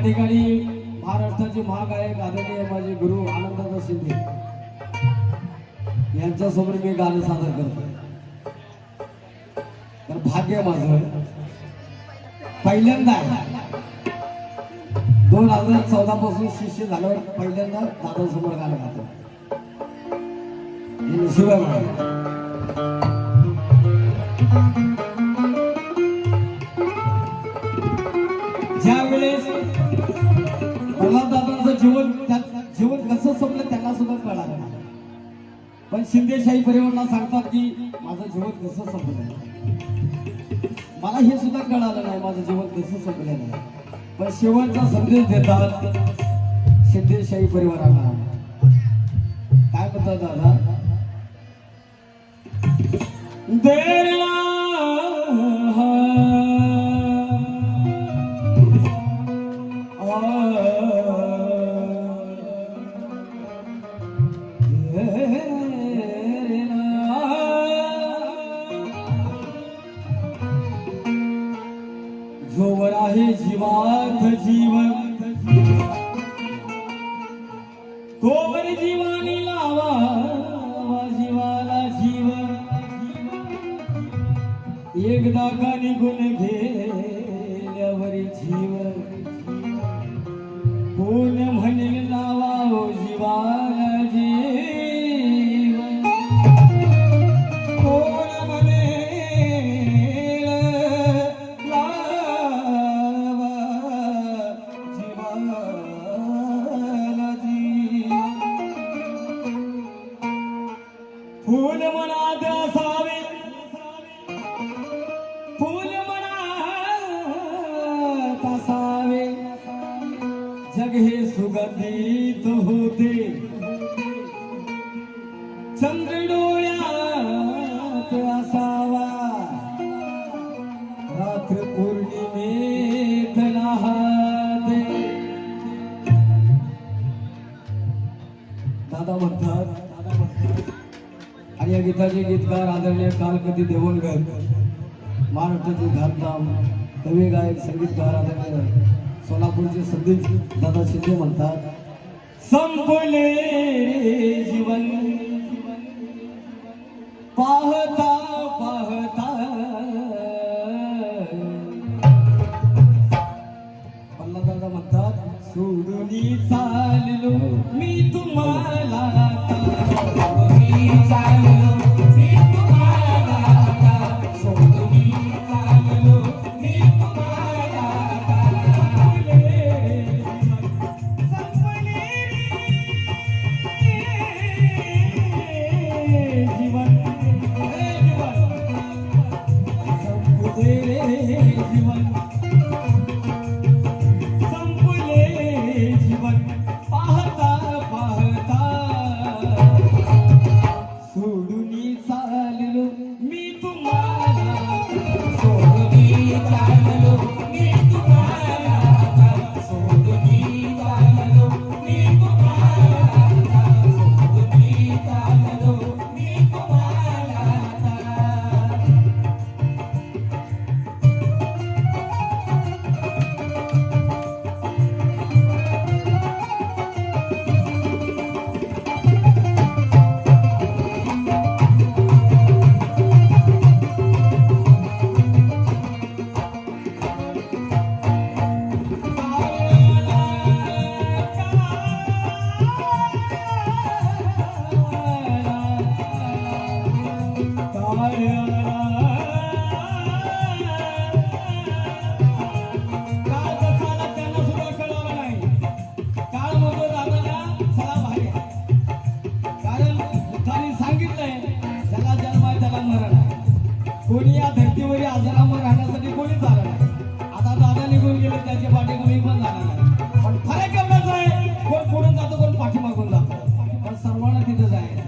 ठिकाणी महाराष्ट्राचे महागायक आदरणीय माझे गुरु आनंददादा शिंदे यांच्यासमोर मी गाणं सादर करतो. तर भाग्य माझं पहिल्यांदा 2014 पासून शिष्य झाल्यावर पहिल्यांदा दादासमोर गाणं गातो. हे नशिबात आहे. ज्यावेळेस प्रल्हाददादांचं जीवन कसं संपलं त्यांना सुद्धा कळालं नाही, पण शिंदेशाही परिवाराला सांगतात की माझं जीवन कसं संपलं. मला हे सुद्धा कळालं नाही माझं जीवन कसं संपलं नाही, पण शेवटचा संदेश देतात शिंदेशाही परिवाराला. काय म्हणतात दादा? जोवर आहे जीवात जीवन तोवर जीवानी लावा जीवाला जीवन. एकदा का निघून गेल्यावर जीवन कोण म्हणेल लावा जीवाला जीवन. कोण म्हणेल लावा जीवाला जीवन. फूल मनात असावे फूल मनात असावे जग हे सुगंधित होते. चंद्र डोळ्यात असावा रात्र पौर्णिमेत नाहते. दादा म्हणतात आणि या गीताचे गीतकार आदरणीय कालकती देवणकर, महाराष्ट्राचे धामधाम कवी गायक संगीतकार आदरणीय सोलापूरचे संदीप दादा शिंदे म्हणतात, संपले जीवन पाहता पाहता. प्रल्हाददादा म्हणतात, सोडून चाललो मी तुम्हाला कोणी या धर्तीवर आजारावर राहण्यासाठी कोणीच आलं नाही. आता दादा निघून गेले त्याच्या पाठी कोणी पण जाणार नाही, पण फरक एवढाच आहे, कोण पुढून जातो कोण पाठीमागून जातो, पण सर्वांना तिथं जायचं.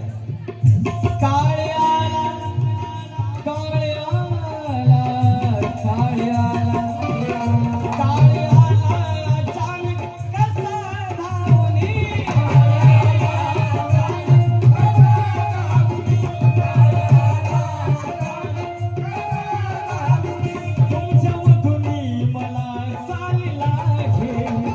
काळे आला काळे आला काळे आला काळे आला अचानक कसा धावली. तुमच्या मधून मला चालला घेऊन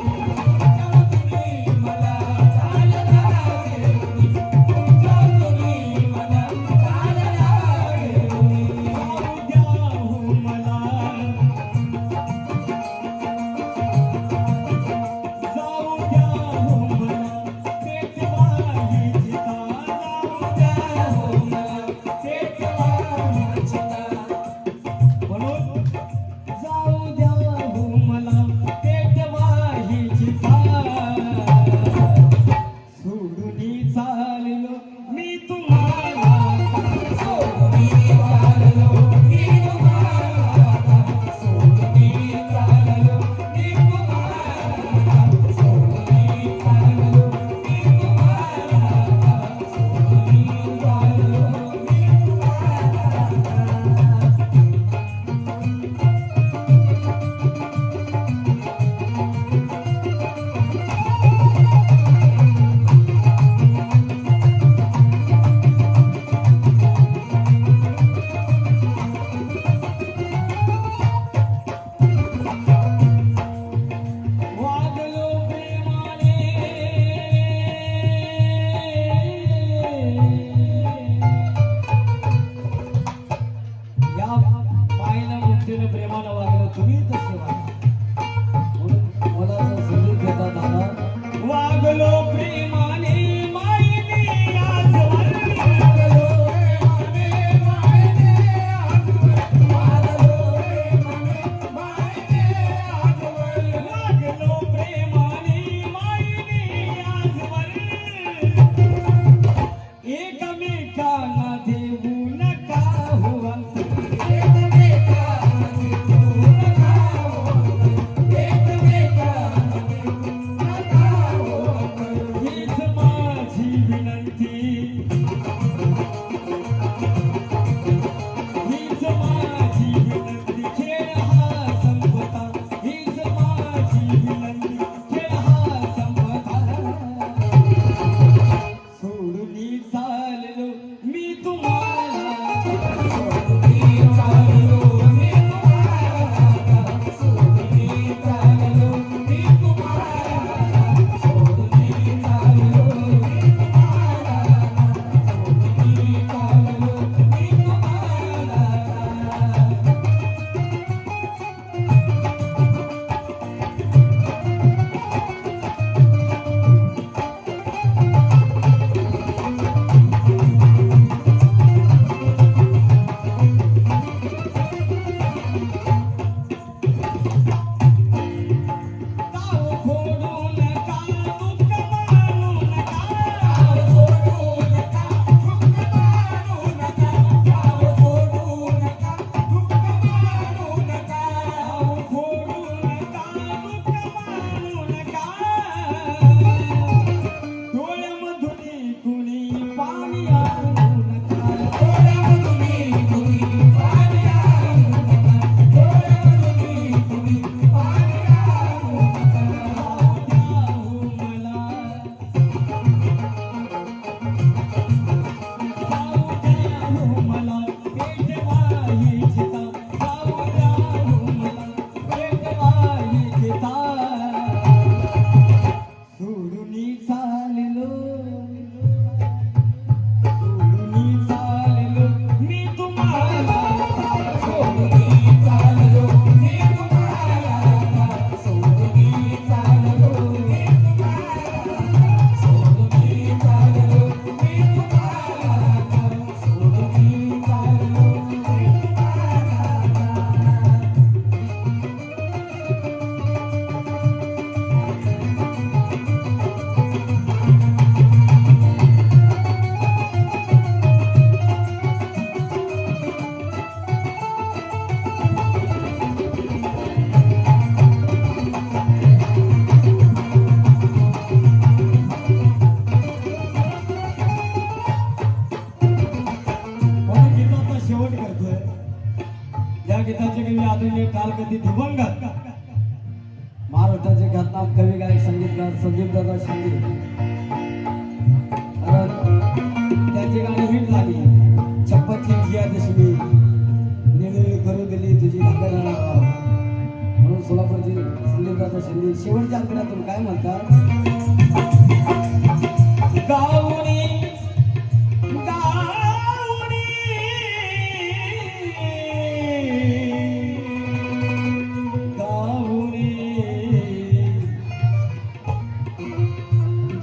महाराष्ट्राचे ख्यातनाम कवी गायक संगीतकार संदीपदादा शिंदे, त्यांची गाणी हिट झाली. छप्पनची विजयादशमी, निळी करू दिली तुझी भाकर म्हणून सोलापूरची संदीपदादा शिंदे शेवटच्या अंतरातून काय म्हणतात? गाऊनी गाऊनी गाऊनी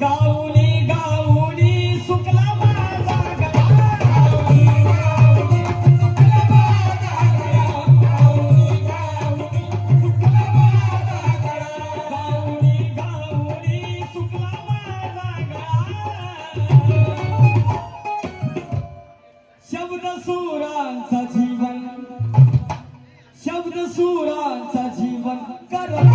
गाऊनी गाऊनी सुकला माझा गळा. गाऊनी गाऊनी सुकला माझा गळा. गाऊनी गाऊनी सुकला माझा गळा. गाऊनी गाऊनी सुकला माझा गळा. शब्द सुरांचा जीवन, शब्द सुरांचा जीवन करतो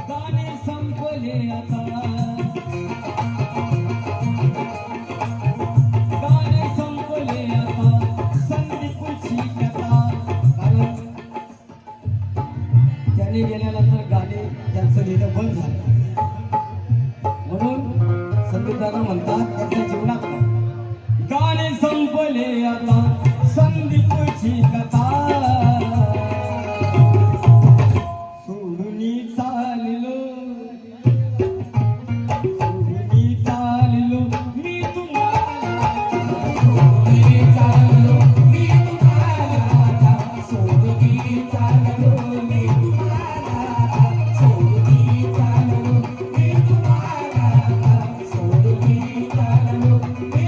गाणे संपले आता, गाणे संपले आता, संदीपची कथा. कारण त्यांनी गेल्यानंतर गाणे त्यांचं लिहिणं बंद झालं, म्हणून संदीपदादा म्हणतात त्यांच्या जीवनात गाणे संपले आता, संदीपची कथा. सोडूनी चाललो, सोडूनी चाललो मी तुम्हाला. सोडूनी चाललो मी तुम्हाला. सोडूनी चाललो मी तुम्हाला. सोडूनी चाललो मी तुम्हाला. सोडूनी चाललो मी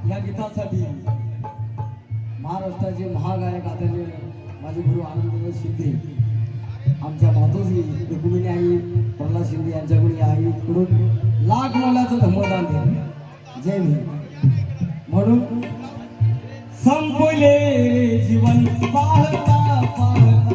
या गीतासाठी महाराष्ट्राचे महागायक आदरणीय माझे गुरु आनंददादा शिंदे, आमच्या मातोश्री रुक्मिणी आई प्रल्हाद शिंदे यांच्याकडून आईकडून लाख मोलाचं धमदान दिलं. जय भीम. म्हणून संपले जीवन पाहता पाहता